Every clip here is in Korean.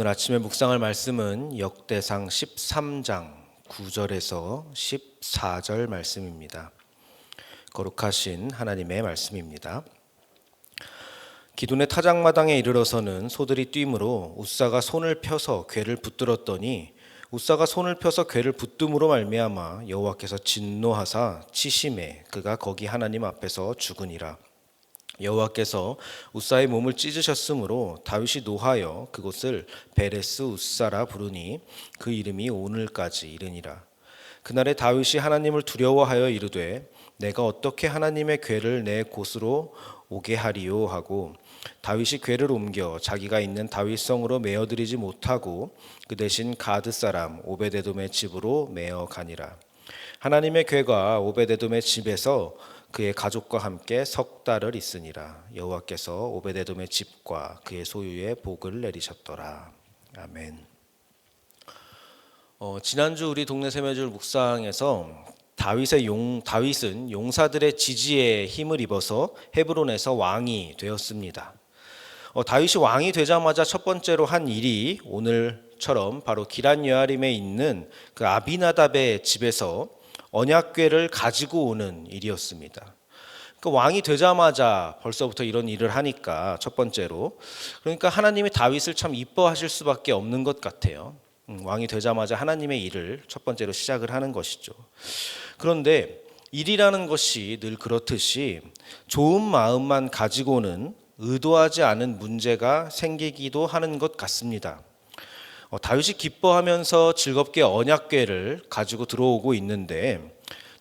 오늘 아침에 묵상할 말씀은 역대상 13장 9절에서 14절 말씀입니다. 거룩하신 하나님의 말씀입니다. 기돈의 타작마당에 이르러서는 소들이 뛰므로 웃사가 손을 펴서 궤를 붙들었더니 웃사가 손을 펴서 궤를 붙듦으로 말미암아 여호와께서 진노하사 치심에 그가 거기 하나님 앞에서 죽으니라. 여호와께서 웃사의 몸을 찢으셨으므로 다윗이 노하여 그곳을 베레스 웃사라 부르니 그 이름이 오늘까지 이르니라. 그날에 다윗이 하나님을 두려워하여 이르되 내가 어떻게 하나님의 궤를 내 곳으로 오게 하리요 하고 다윗이 궤를 옮겨 자기가 있는 다윗성으로 메어들이지 못하고 그 대신 가드 사람 오베데돔의 집으로 메어 가니라. 하나님의 궤가 오베데돔의 집에서 그의 가족과 함께 석 달을 있으니라. 여호와께서 오베데돔의 집과 그의 소유에 복을 내리셨더라. 아멘. 지난주 우리 동네 세매줄 묵상에서 다윗은 용사들의 지지에 힘을 입어서 헤브론에서 왕이 되었습니다. 다윗이 왕이 되자마자 첫 번째로 한 일이 오늘처럼 바로 기럇 여아림에 있는 그 아비나답의 집에서 언약궤를 가지고 오는 일이었습니다. 그러니까 왕이 되자마자 벌써부터 이런 일을 하니까 첫 번째로 그러니까 하나님이 다윗을 참 이뻐하실 수밖에 없는 것 같아요. 왕이 되자마자 하나님의 일을 첫 번째로 시작을 하는 것이죠. 그런데 일이라는 것이 늘 그렇듯이 좋은 마음만 가지고는 의도하지 않은 문제가 생기기도 하는 것 같습니다. 다윗이 기뻐하면서 즐겁게 언약궤를 가지고 들어오고 있는데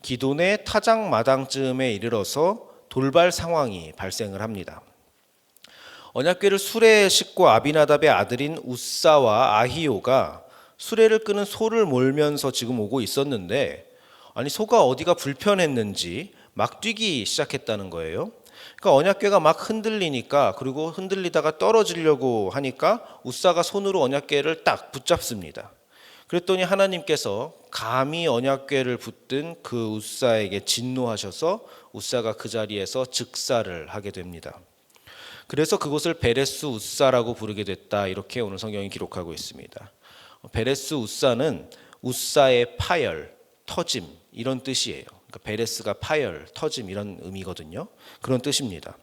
기돈의 타작마당쯤에 이르러서 돌발 상황이 발생을 합니다. 언약궤를 수레에 싣고 아비나답의 아들인 웃사와 아히오가 수레를 끄는 소를 몰면서 지금 오고 있었는데 아니 소가 어디가 불편했는지 막 뛰기 시작했다는 거예요. 그러니까 언약궤가 막 흔들리니까 그리고 흔들리다가 떨어지려고 하니까 웃사가 손으로 언약궤를 딱 붙잡습니다. 그랬더니 하나님께서 감히 언약궤를 붙든 그 웃사에게 진노하셔서 웃사가 그 자리에서 즉사를 하게 됩니다. 그래서 그곳을 베레스 웃사라고 부르게 됐다. 이렇게 오늘 성경이 기록하고 있습니다. 베레스 웃사는 웃사의 파열, 터짐 이런 뜻이에요. 그러니까 베레스가 파열, 터짐 이런 의미거든요. 그런 뜻입니다.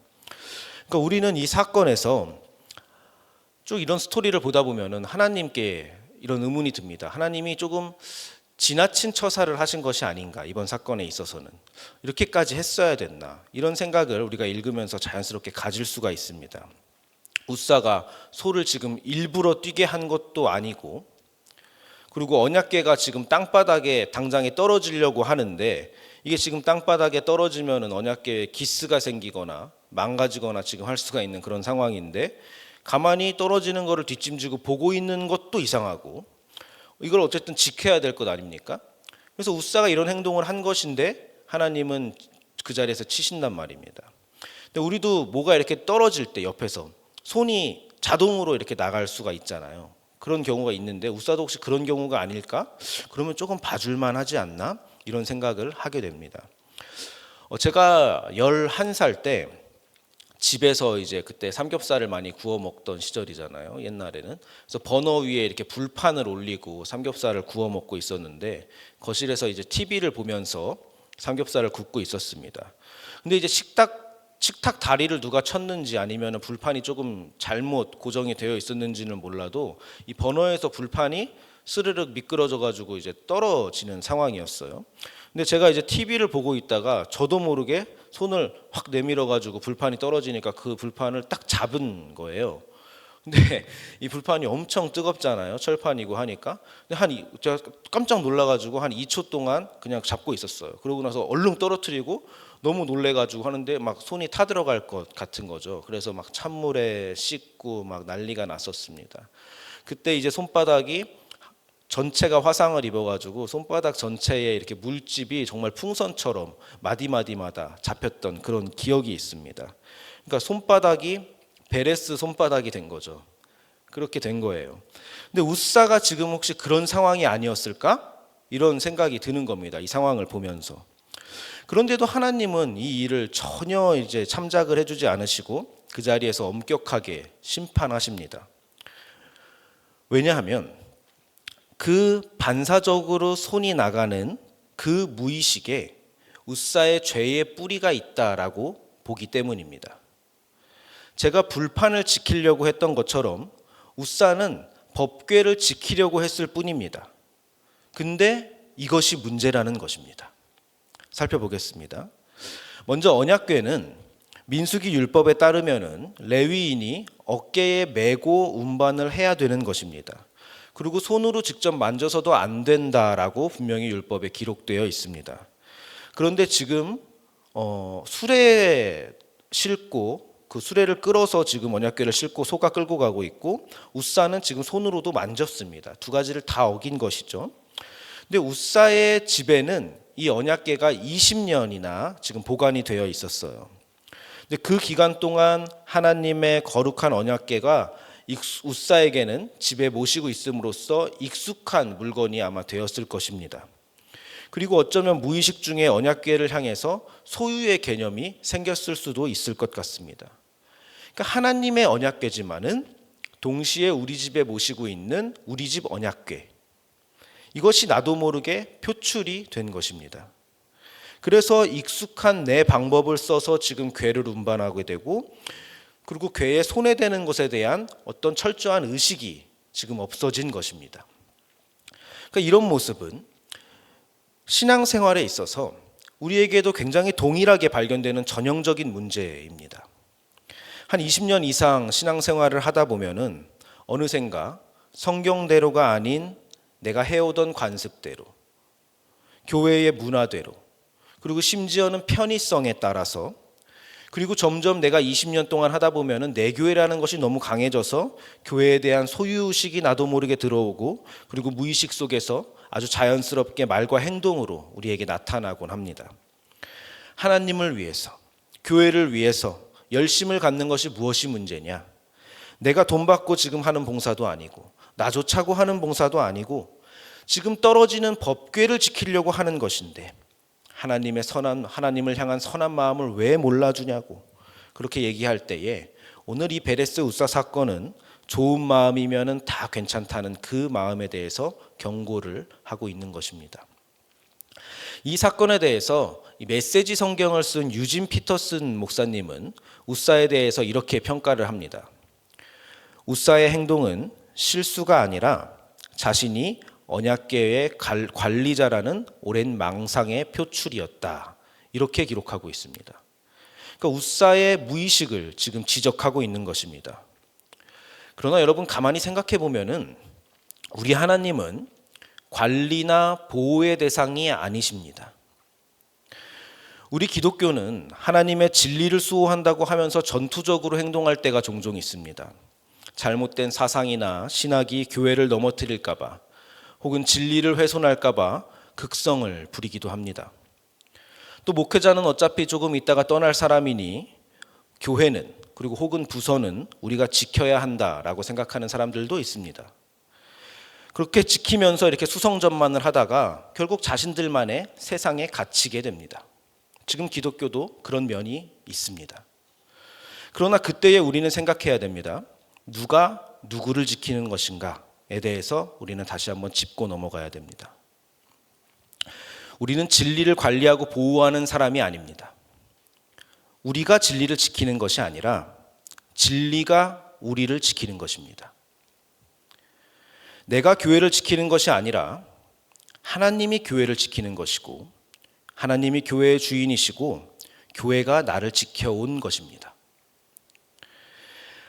그러니까 우리는 이 사건에서 쭉 이런 스토리를 보다 보면은 하나님께 이런 의문이 듭니다. 하나님이 조금 지나친 처사를 하신 것이 아닌가 이번 사건에 있어서는 이렇게까지 했어야 됐나 이런 생각을 우리가 읽으면서 자연스럽게 가질 수가 있습니다. 웃사가 소를 지금 일부러 뛰게 한 것도 아니고 그리고 언약궤가 지금 땅바닥에 당장에 떨어지려고 하는데 이게 지금 땅바닥에 떨어지면은 언약궤에 기스가 생기거나 망가지거나 지금 할 수가 있는 그런 상황인데 가만히 떨어지는 거를 뒷짐지고 보고 있는 것도 이상하고 이걸 어쨌든 지켜야 될 것 아닙니까? 그래서 웃사가 이런 행동을 한 것인데 하나님은 그 자리에서 치신단 말입니다. 근데 우리도 뭐가 이렇게 떨어질 때 옆에서 손이 자동으로 이렇게 나갈 수가 있잖아요. 그런 경우가 있는데 웃사도 혹시 그런 경우가 아닐까? 그러면 조금 봐줄만 하지 않나? 이런 생각을 하게 됩니다. 제가 11살 때 집에서 이제 그때 삼겹살을 많이 구워 먹던 시절이잖아요. 옛날에는. 그래서 버너 위에 이렇게 불판을 올리고 삼겹살을 구워 먹고 있었는데 거실에서 이제 TV를 보면서 삼겹살을 굽고 있었습니다. 근데 이제 식탁 다리를 누가 쳤는지 아니면 불판이 조금 잘못 고정이 되어 있었는지는 몰라도 이 버너에서 불판이 스르륵 미끄러져 가지고 이제 떨어지는 상황이었어요. 근데 제가 이제 TV를 보고 있다가 저도 모르게 손을 확 내밀어 가지고 불판이 떨어지니까 그 불판을 딱 잡은 거예요. 근데 이 불판이 엄청 뜨겁잖아요. 철판이고 하니까. 근데 제가 깜짝 놀라 가지고 한 2초 동안 그냥 잡고 있었어요. 그러고 나서 얼른 떨어뜨리고 너무 놀래 가지고 하는데 막 손이 타들어갈 것 같은 거죠. 그래서 막 찬물에 씻고 막 난리가 났었습니다. 그때 이제 손바닥이 전체가 화상을 입어가지고 손바닥 전체에 이렇게 물집이 정말 풍선처럼 마디마디마다 잡혔던 그런 기억이 있습니다. 그러니까 손바닥이 베레스 손바닥이 된 거죠. 그렇게 된 거예요. 근데 웃사가 지금 혹시 그런 상황이 아니었을까? 이런 생각이 드는 겁니다. 이 상황을 보면서. 그런데도 하나님은 이 일을 전혀 이제 참작을 해주지 않으시고 그 자리에서 엄격하게 심판하십니다. 왜냐하면 그 반사적으로 손이 나가는 그 무의식에 웃사의 죄의 뿌리가 있다라고 보기 때문입니다. 제가 불판을 지키려고 했던 것처럼 웃사는 법궤를 지키려고 했을 뿐입니다. 근데 이것이 문제라는 것입니다. 살펴보겠습니다. 먼저 언약궤는 민수기 율법에 따르면은 레위인이 어깨에 메고 운반을 해야 되는 것입니다. 그리고 손으로 직접 만져서도 안 된다라고 분명히 율법에 기록되어 있습니다. 그런데 지금 수레에 싣고 그 수레를 끌어서 지금 언약궤를 싣고 소가 끌고 가고 있고 웃사는 지금 손으로도 만졌습니다. 두 가지를 다 어긴 것이죠. 근데 웃사의 집에는 이 언약궤가 20년이나 지금 보관이 되어 있었어요. 근데 그 기간 동안 하나님의 거룩한 언약궤가 웃사에게는 집에 모시고 있음으로써 익숙한 물건이 아마 되었을 것입니다. 그리고 어쩌면 무의식 중에 언약궤를 향해서 소유의 개념이 생겼을 수도 있을 것 같습니다. 그러니까 하나님의 언약궤지만은 동시에 우리 집에 모시고 있는 우리 집 언약궤, 이것이 나도 모르게 표출이 된 것입니다. 그래서 익숙한 내 방법을 써서 지금 궤를 운반하게 되고, 그리고 궤에 손에 대는 것에 대한 어떤 철저한 의식이 지금 없어진 것입니다. 그러니까 이런 모습은 신앙생활에 있어서 우리에게도 굉장히 동일하게 발견되는 전형적인 문제입니다. 한 20년 이상 신앙생활을 하다 보면은 어느샌가 성경대로가 아닌 내가 해오던 관습대로, 교회의 문화대로, 그리고 심지어는 편의성에 따라서, 그리고 점점 내가 20년 동안 하다 보면은 내 교회라는 것이 너무 강해져서 교회에 대한 소유의식이 나도 모르게 들어오고, 그리고 무의식 속에서 아주 자연스럽게 말과 행동으로 우리에게 나타나곤 합니다. 하나님을 위해서, 교회를 위해서 열심을 갖는 것이 무엇이 문제냐? 내가 돈 받고 지금 하는 봉사도 아니고, 나 좋자고 하는 봉사도 아니고, 지금 떨어지는 법궤를 지키려고 하는 것인데 하나님을 향한 선한 마음을 왜 몰라주냐고 그렇게 얘기할 때에, 오늘 이 베레스 웃사 사건은 좋은 마음이면은 다 괜찮다는 그 마음에 대해서 경고를 하고 있는 것입니다. 이 사건에 대해서 이 메시지 성경을 쓴 유진 피터슨 목사님은 웃사에 대해서 이렇게 평가를 합니다. 웃사의 행동은 실수가 아니라 자신이 언약궤의 관리자라는 오랜 망상의 표출이었다. 이렇게 기록하고 있습니다. 그러니까 웃사의 무의식을 지금 지적하고 있는 것입니다. 그러나 여러분 가만히 생각해 보면은 우리 하나님은 관리나 보호의 대상이 아니십니다. 우리 기독교는 하나님의 진리를 수호한다고 하면서 전투적으로 행동할 때가 종종 있습니다. 잘못된 사상이나 신학이 교회를 넘어뜨릴까 봐, 혹은 진리를 훼손할까 봐 극성을 부리기도 합니다. 또 목회자는 어차피 조금 있다가 떠날 사람이니 교회는, 그리고 혹은 부서는 우리가 지켜야 한다라고 생각하는 사람들도 있습니다. 그렇게 지키면서 이렇게 수성전만을 하다가 결국 자신들만의 세상에 갇히게 됩니다. 지금 기독교도 그런 면이 있습니다. 그러나 그때에 우리는 생각해야 됩니다. 누가 누구를 지키는 것인가에 대해서 우리는 다시 한번 짚고 넘어가야 됩니다. 우리는 진리를 관리하고 보호하는 사람이 아닙니다. 우리가 진리를 지키는 것이 아니라 진리가 우리를 지키는 것입니다. 내가 교회를 지키는 것이 아니라 하나님이 교회를 지키는 것이고, 하나님이 교회의 주인이시고 교회가 나를 지켜온 것입니다.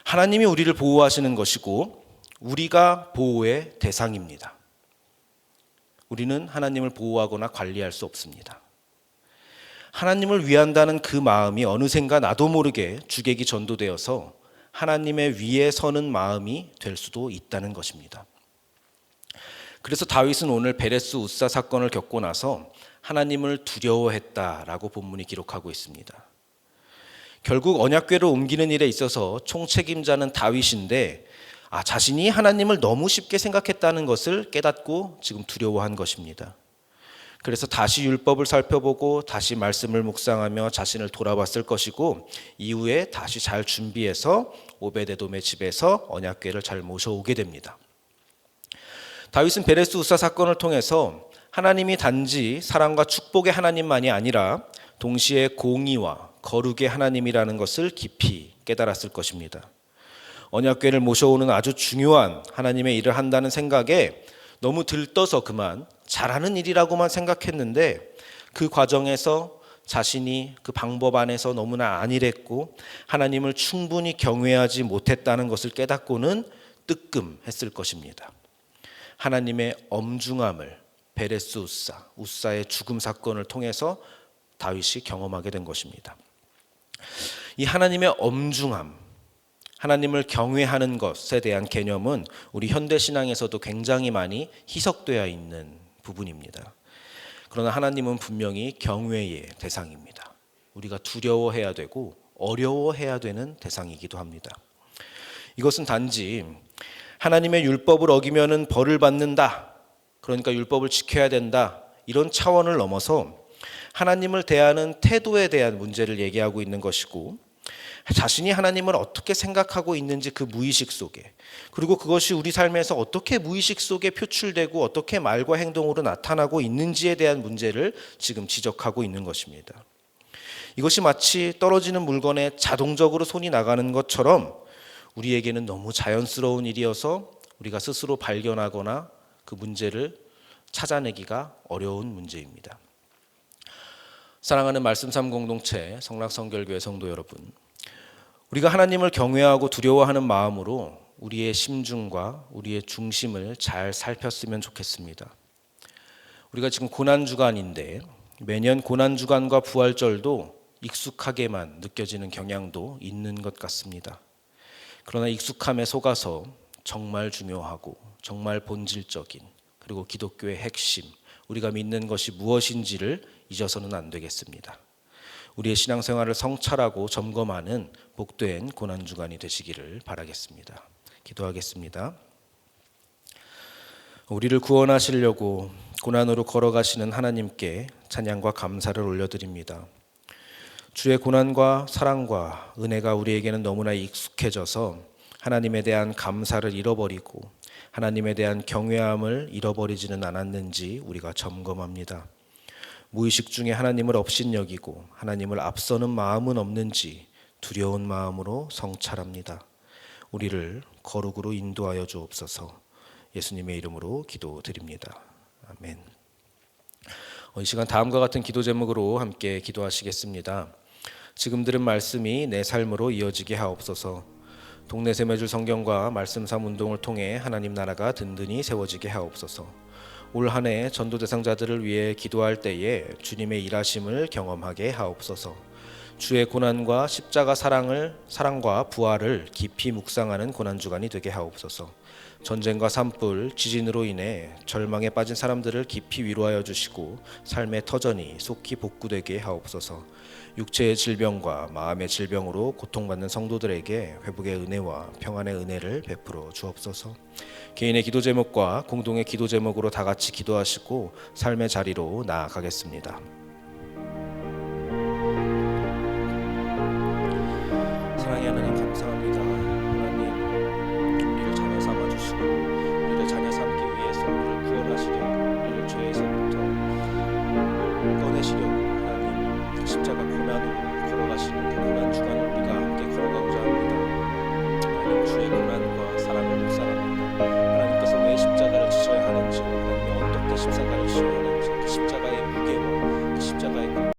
하나님이 우리를 보호하시는 것이고 우리가 보호의 대상입니다. 우리는 하나님을 보호하거나 관리할 수 없습니다. 하나님을 위한다는 그 마음이 어느샌가 나도 모르게 주객이 전도되어서 하나님의 위에 서는 마음이 될 수도 있다는 것입니다. 그래서 다윗은 오늘 베레스 웃사 사건을 겪고 나서 하나님을 두려워했다라고 본문이 기록하고 있습니다. 결국 언약궤를 옮기는 일에 있어서 총책임자는 다윗인데 자신이 하나님을 너무 쉽게 생각했다는 것을 깨닫고 지금 두려워한 것입니다. 그래서 다시 율법을 살펴보고 다시 말씀을 묵상하며 자신을 돌아봤을 것이고, 이후에 다시 잘 준비해서 오베데돔의 집에서 언약궤를 잘 모셔오게 됩니다. 다윗은 베레스 우사 사건을 통해서 하나님이 단지 사랑과 축복의 하나님만이 아니라 동시에 공의와 거룩의 하나님이라는 것을 깊이 깨달았을 것입니다. 언약궤를 모셔오는 아주 중요한 하나님의 일을 한다는 생각에 너무 들떠서 그만 잘하는 일이라고만 생각했는데, 그 과정에서 자신이 그 방법 안에서 너무나 안일했고 하나님을 충분히 경외하지 못했다는 것을 깨닫고는 뜨끔했을 것입니다. 하나님의 엄중함을 베레스 우사의 죽음 사건을 통해서 다윗이 경험하게 된 것입니다. 이 하나님의 엄중함, 하나님을 경외하는 것에 대한 개념은 우리 현대신앙에서도 굉장히 많이 희석되어 있는 부분입니다. 그러나 하나님은 분명히 경외의 대상입니다. 우리가 두려워해야 되고 어려워해야 되는 대상이기도 합니다. 이것은 단지 하나님의 율법을 어기면은 벌을 받는다, 그러니까 율법을 지켜야 된다, 이런 차원을 넘어서 하나님을 대하는 태도에 대한 문제를 얘기하고 있는 것이고, 자신이 하나님을 어떻게 생각하고 있는지 그 무의식 속에, 그리고 그것이 우리 삶에서 어떻게 무의식 속에 표출되고 어떻게 말과 행동으로 나타나고 있는지에 대한 문제를 지금 지적하고 있는 것입니다. 이것이 마치 떨어지는 물건에 자동적으로 손이 나가는 것처럼 우리에게는 너무 자연스러운 일이어서 우리가 스스로 발견하거나 그 문제를 찾아내기가 어려운 문제입니다. 사랑하는 말씀 삶 공동체 성락성결교회 성도 여러분, 우리가 하나님을 경외하고 두려워하는 마음으로 우리의 심중과 우리의 중심을 잘 살폈으면 좋겠습니다. 우리가 지금 고난주간인데 매년 고난주간과 부활절도 익숙하게만 느껴지는 경향도 있는 것 같습니다. 그러나 익숙함에 속아서 정말 중요하고 정말 본질적인, 그리고 기독교의 핵심, 우리가 믿는 것이 무엇인지를 잊어서는 안 되겠습니다. 우리의 신앙생활을 성찰하고 점검하는 복된 고난주간이 되시기를 바라겠습니다. 기도하겠습니다. 우리를 구원하시려고 고난으로 걸어가시는 하나님께 찬양과 감사를 올려드립니다. 주의 고난과 사랑과 은혜가 우리에게는 너무나 익숙해져서 하나님에 대한 감사를 잃어버리고 하나님에 대한 경외함을 잃어버리지는 않았는지 우리가 점검합니다. 무의식 중에 하나님을 업신여기고 하나님을 앞서는 마음은 없는지 두려운 마음으로 성찰합니다. 우리를 거룩으로 인도하여 주옵소서. 예수님의 이름으로 기도드립니다. 아멘. 이 시간 다음과 같은 기도 제목으로 함께 기도하시겠습니다. 지금 들은 말씀이 내 삶으로 이어지게 하옵소서. 동네 세매줄 성경과 말씀 삶 운동을 통해 하나님 나라가 든든히 세워지게 하옵소서. 올 한 해 전도 대상자들을 위해 기도할 때에 주님의 일하심을 경험하게 하옵소서. 주의 고난과 십자가 사랑과 부활을 깊이 묵상하는 고난주간이 되게 하옵소서. 전쟁과 산불, 지진으로 인해 절망에 빠진 사람들을 깊이 위로하여 주시고 삶의 터전이 속히 복구되게 하옵소서. 육체의 질병과 마음의 질병으로 고통받는 성도들에게 회복의 은혜와 평안의 은혜를 베풀어 주옵소서. 개인의 기도 제목과 공동의 기도 제목으로 다 같이 기도하시고 삶의 자리로 나아가겠습니다. 사랑의 하나님, 감사합니다. 하나님, 우리를 자녀 삼아주시고 우리를 자녀 삼기 위해서 우리를 구원하시려고, 우리를 죄에서부터 꺼내시려고 하나님 십자가 고난으로 걸어가시는 그 고난주간을 우리가 함께 걸어가고자 합니다. 하나님, 주의 고난과 사랑을 묵상합니다. 하나님께서 왜 십자가를 지셔야 하는지, 하나님이 어떻게 십자가를 지셔야 하는지, 그 십자가